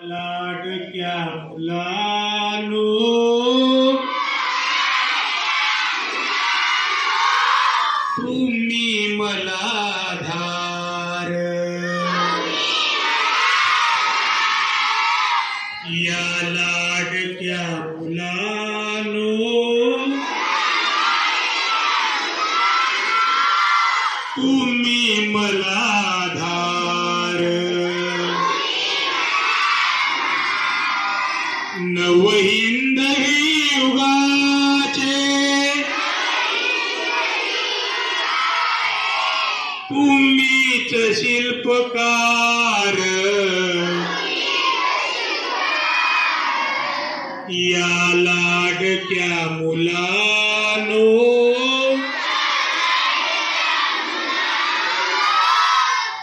लाडक्या मुलांनो, तुम्ही मला धार, या लाडक्या मुलांनो, तुम्ही मला धार. नवहिंद ही युगाचे तुम्हीच शिल्पकार, या लाडक्या मुलांनो,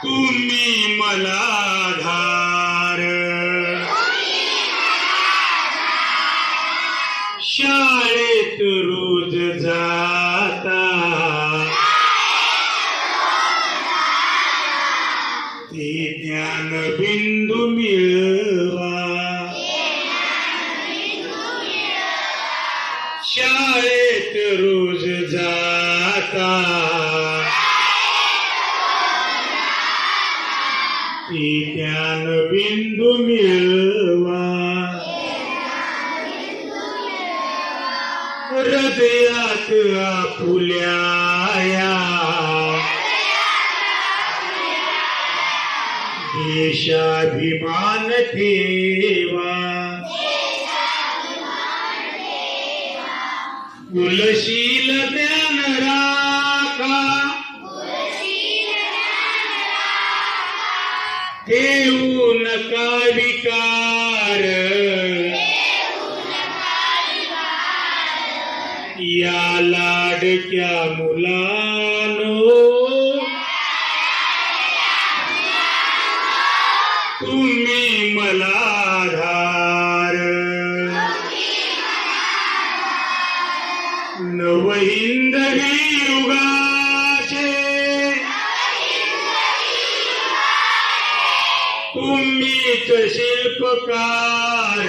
तुम्ही मला धार. शाळेत रोज जाता ते ज्ञान बिंदू मिळवा, शाळेत रोज जाता ते ज्ञान बिंदू मिळवा. हृदयात आपुल्या देशाभिमान ठेवा, कुलशील ज्ञान राखा, ठेवू नका विकार, या लाडक्या मुलांनो, तुम्ही मला धार. नवहिंद ही युगाचे तुम्हीच शिल्पकार,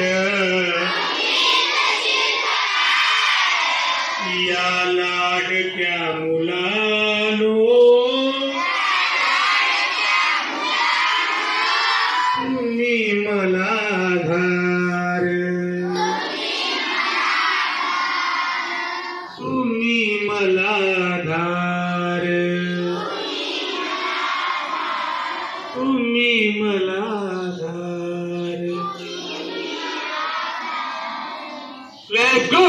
या लाडक्या मुलांनो, तुम्ही मला धार. तुम्ही मला धार. तुम्ही मला धार. Let's go!